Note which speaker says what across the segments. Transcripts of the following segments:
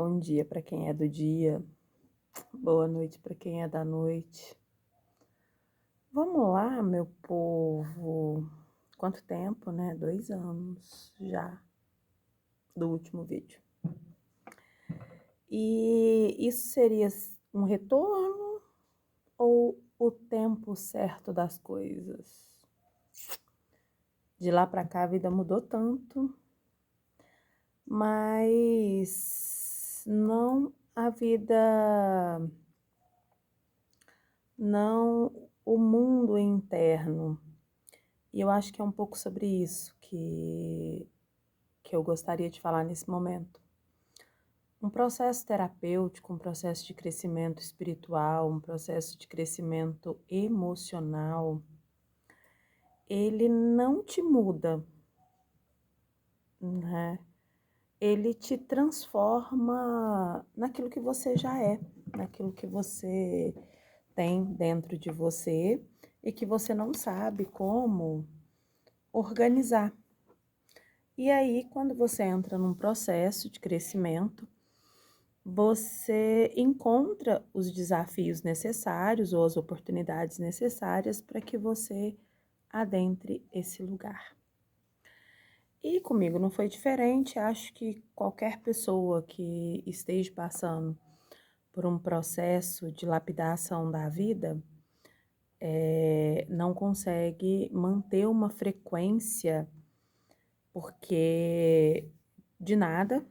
Speaker 1: Bom dia para quem é do dia, boa noite para quem é da noite. Vamos lá, meu povo. Quanto tempo, né? 2 anos já do último vídeo. E isso seria um retorno ou o tempo certo das coisas? De lá para cá a vida mudou tanto, mas não a vida, não o mundo interno. E eu acho que é um pouco sobre isso que eu gostaria de falar nesse momento. Um processo terapêutico, um processo de crescimento espiritual, um processo de crescimento emocional, ele não te muda, né? Ele te transforma naquilo que você já é, naquilo que você tem dentro de você e que você não sabe como organizar. E aí, quando você entra num processo de crescimento, você encontra os desafios necessários ou as oportunidades necessárias para que você adentre esse lugar. E comigo não foi diferente, acho que qualquer pessoa que esteja passando por um processo de lapidação da vida, não consegue manter uma frequência, porque de nada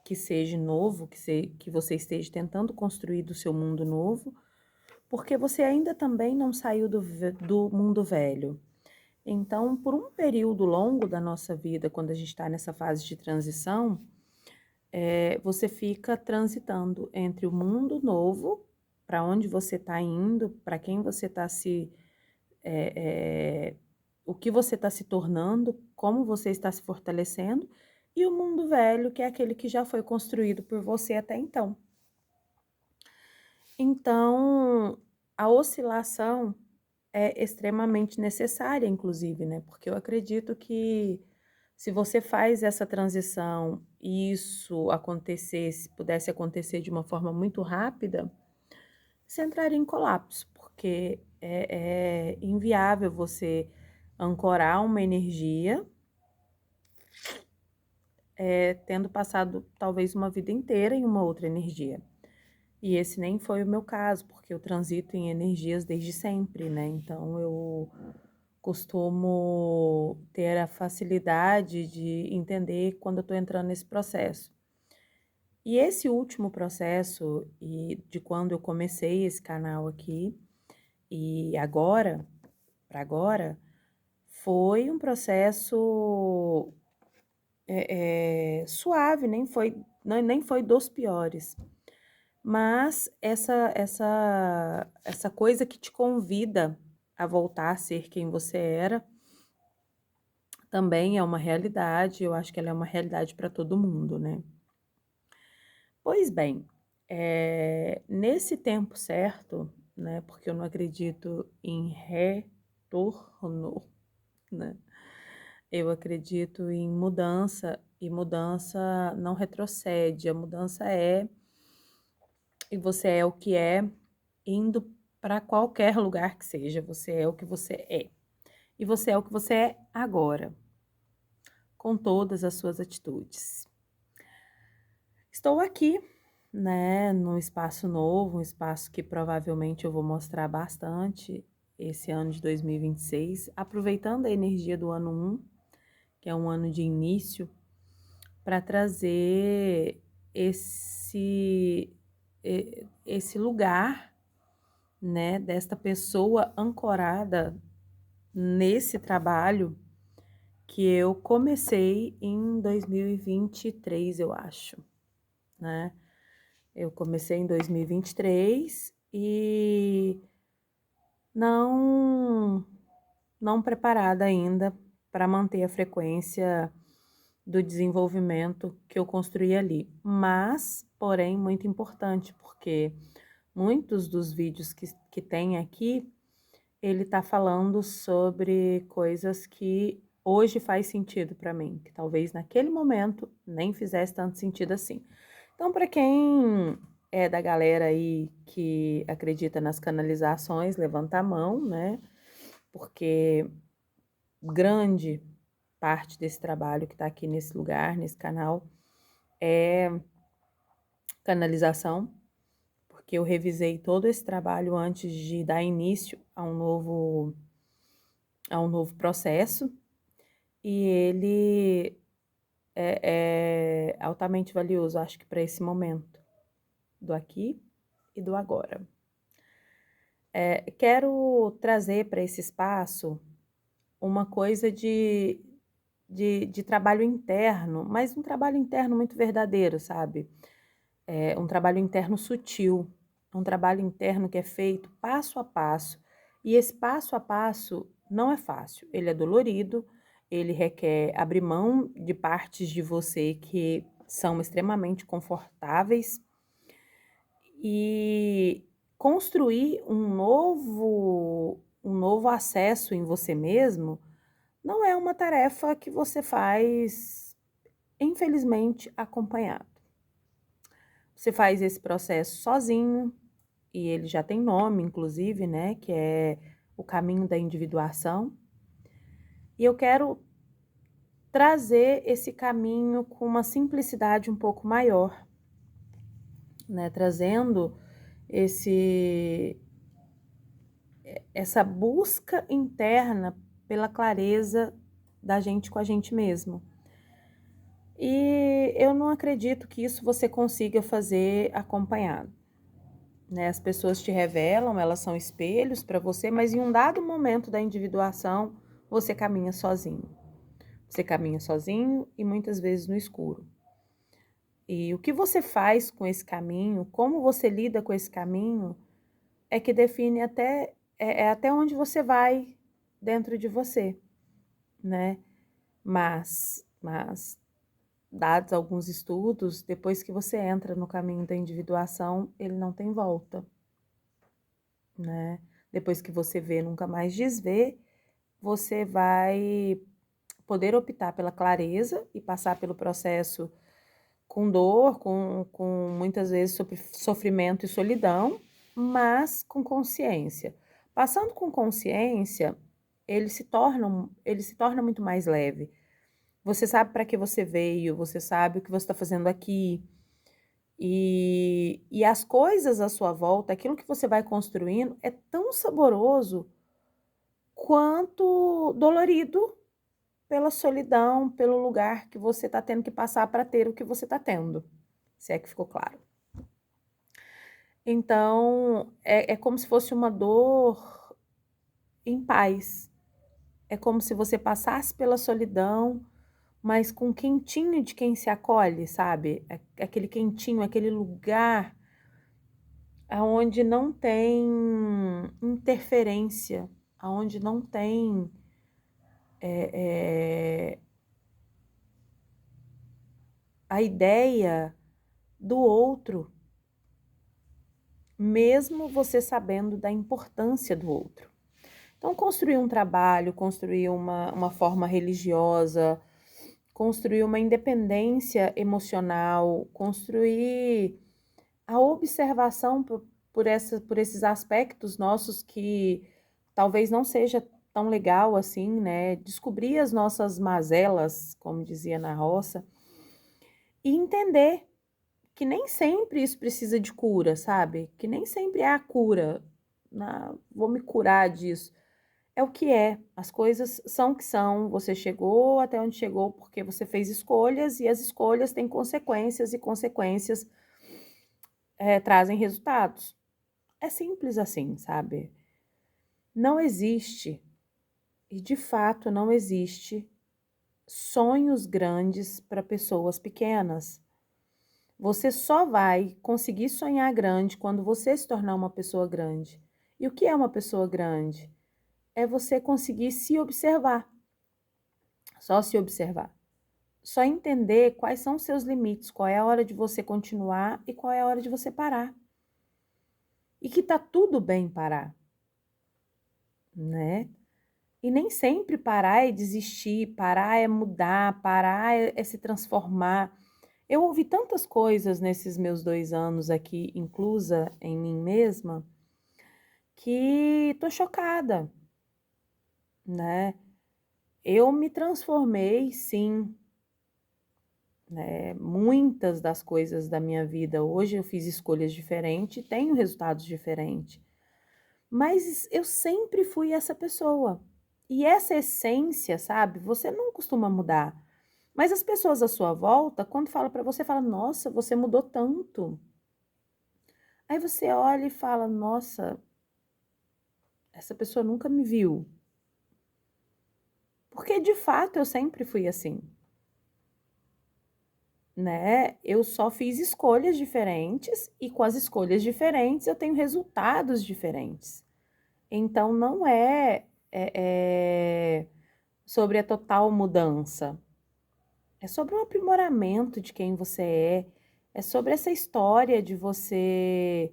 Speaker 1: que seja novo, que você esteja tentando construir do seu mundo novo, porque você ainda também não saiu do mundo velho. Então, por um período longo da nossa vida, quando a gente está nessa fase de transição, você fica transitando entre o mundo novo, para onde você está indo, para quem você está o que você está se tornando, como você está se fortalecendo, e o mundo velho, que é aquele que já foi construído por você até então. Então, a oscilação é extremamente necessária, inclusive, né? Porque eu acredito que se você faz essa transição e isso acontecesse, pudesse acontecer de uma forma muito rápida, você entraria em colapso, porque é inviável você ancorar uma energia, tendo passado talvez uma vida inteira em uma outra energia. E esse nem foi o meu caso, porque eu transito em energias desde sempre, né? Então eu costumo ter a facilidade de entender quando eu estou entrando nesse processo. E esse último processo, e de quando eu comecei esse canal aqui, e agora, para agora, foi um processo suave, nem foi dos piores. Mas essa coisa que te convida a voltar a ser quem você era, também é uma realidade, eu acho que ela é uma realidade para todo mundo, né? Pois bem, nesse tempo certo, né, porque eu não acredito em retorno, né? Eu acredito em mudança, e mudança não retrocede, a mudança e você é o que é, indo para qualquer lugar que seja, você é o que você é. E você é o que você é agora, com todas as suas atitudes. Estou aqui, né, num espaço novo, um espaço que provavelmente eu vou mostrar bastante esse ano de 2026, aproveitando a energia do ano 1, que é um ano de início, para trazer esse lugar, né, desta pessoa ancorada nesse trabalho que eu comecei em 2023, eu acho, né? Eu comecei em 2023 e não não preparada ainda para manter a frequência do desenvolvimento que eu construí ali, mas, porém, muito importante, porque muitos dos vídeos que tem aqui, ele tá falando sobre coisas que hoje faz sentido para mim, que talvez naquele momento nem fizesse tanto sentido assim. Então, para quem é da galera aí que acredita nas canalizações, levanta a mão, né? Porque grande parte desse trabalho que está aqui nesse lugar, nesse canal, é canalização, porque eu revisei todo esse trabalho antes de dar início a um novo processo, e ele é altamente valioso, acho que para esse momento, do aqui e do agora. Quero trazer para esse espaço uma coisa de trabalho interno, mas um trabalho interno muito verdadeiro, sabe? Um trabalho interno sutil, um trabalho interno que é feito passo a passo. E esse passo a passo não é fácil, ele é dolorido, ele requer abrir mão de partes de você que são extremamente confortáveis e construir um novo acesso em você mesmo não é uma tarefa que você faz, infelizmente, acompanhado. Você faz esse processo sozinho, e ele já tem nome, inclusive, né, que é o caminho da individuação. E eu quero trazer esse caminho com uma simplicidade um pouco maior, né, trazendo essa busca interna pela clareza da gente com a gente mesmo. E eu não acredito que isso você consiga fazer acompanhado, né? As pessoas te revelam, elas são espelhos para você, mas em um dado momento da individuação, você caminha sozinho. Você caminha sozinho e muitas vezes no escuro. E o que você faz com esse caminho, como você lida com esse caminho, é que define até onde você vai dentro de você, né? Mas dados alguns estudos, depois que você entra no caminho da individuação, ele não tem volta, né? Depois que você vê, nunca mais desvê, você vai poder optar pela clareza e passar pelo processo com dor, com muitas vezes sofrimento e solidão, mas com consciência. Passando com consciência, ele se torna muito mais leve. Você sabe para que você veio, você sabe o que você está fazendo aqui. E as coisas à sua volta, aquilo que você vai construindo, é tão saboroso quanto dolorido pela solidão, pelo lugar que você está tendo que passar para ter o que você está tendo. Se é que ficou claro. Então, é como se fosse uma dor em paz. É como se você passasse pela solidão, mas com quentinho de quem se acolhe, sabe? Aquele quentinho, aquele lugar aonde não tem interferência, aonde não tem a ideia do outro, mesmo você sabendo da importância do outro. Então, construir um trabalho, construir uma forma religiosa, construir uma independência emocional, construir a observação por esses aspectos nossos que talvez não seja tão legal assim, né? Descobrir as nossas mazelas, como dizia na roça, e entender que nem sempre isso precisa de cura, sabe? Que nem sempre é a cura. Vou me curar disso. É o que é. As coisas são o que são. Você chegou até onde chegou porque você fez escolhas e as escolhas têm consequências e consequências trazem resultados. É simples assim, sabe? Não existe, e de fato não existe, sonhos grandes para pessoas pequenas. Você só vai conseguir sonhar grande quando você se tornar uma pessoa grande. E o que é uma pessoa grande? É você conseguir se observar. Só se observar. Só entender quais são os seus limites, qual é a hora de você continuar e qual é a hora de você parar. E que tá tudo bem parar, né? E nem sempre parar é desistir, parar é mudar, parar é se transformar. Eu ouvi tantas coisas nesses meus 2 anos aqui, inclusa em mim mesma, que tô chocada, né. Eu me transformei sim, né, muitas das coisas da minha vida hoje eu fiz escolhas diferentes, tenho resultados diferentes, mas eu sempre fui essa pessoa. E essa essência, sabe, você não costuma mudar, mas as pessoas à sua volta, quando falam pra você, fala: "Nossa, você mudou tanto". Aí você olha e fala: "Nossa, essa pessoa nunca me viu". Porque de fato eu sempre fui assim, né, eu só fiz escolhas diferentes e com as escolhas diferentes eu tenho resultados diferentes. Então não sobre a total mudança, é sobre um aprimoramento de quem você é sobre essa história de você,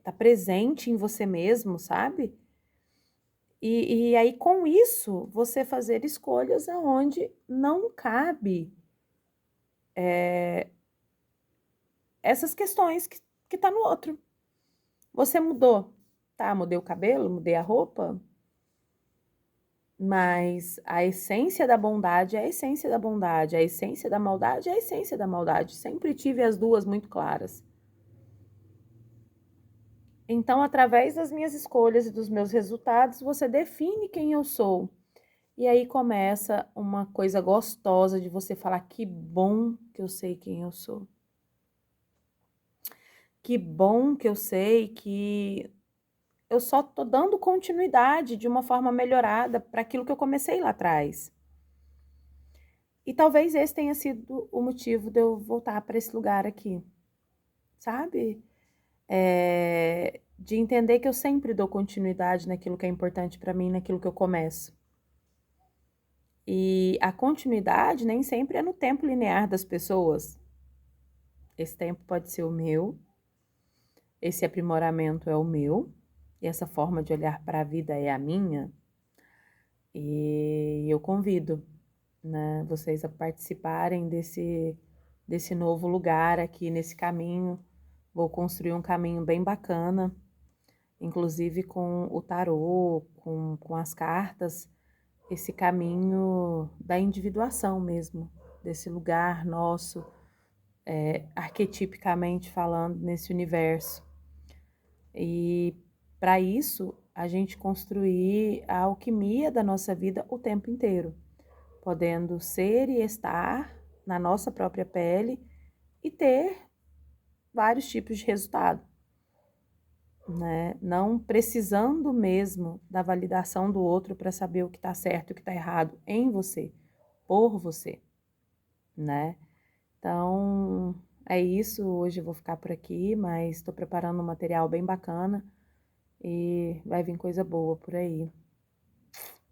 Speaker 1: tá presente em você mesmo, sabe? E aí com isso, você fazer escolhas aonde não cabe, essas questões que tá no outro. Você mudou, tá, mudei o cabelo, mudei a roupa, mas a essência da bondade é a essência da bondade, a essência da maldade é a essência da maldade, sempre tive as 2 muito claras. Então, através das minhas escolhas e dos meus resultados, você define quem eu sou. E aí começa uma coisa gostosa de você falar: "Que bom que eu sei quem eu sou. Que bom que eu sei que eu só tô dando continuidade de uma forma melhorada para aquilo que eu comecei lá atrás". E talvez esse tenha sido o motivo de eu voltar para esse lugar aqui, sabe? De entender que eu sempre dou continuidade naquilo que é importante para mim, naquilo que eu começo. E a continuidade nem sempre é no tempo linear das pessoas. Esse tempo pode ser o meu, esse aprimoramento é o meu, e essa forma de olhar para a vida é a minha. E eu convido, né, vocês a participarem desse novo lugar aqui nesse caminho. Vou construir um caminho bem bacana, inclusive com o tarô, com as cartas, esse caminho da individuação mesmo, desse lugar nosso, arquetipicamente falando, nesse universo. E para isso, a gente construir a alquimia da nossa vida o tempo inteiro, podendo ser e estar na nossa própria pele e ter vários tipos de resultado, né? Não precisando mesmo da validação do outro para saber o que está certo e o que está errado em você, por você, né? Então, é isso. Hoje eu vou ficar por aqui, mas estou preparando um material bem bacana e vai vir coisa boa por aí.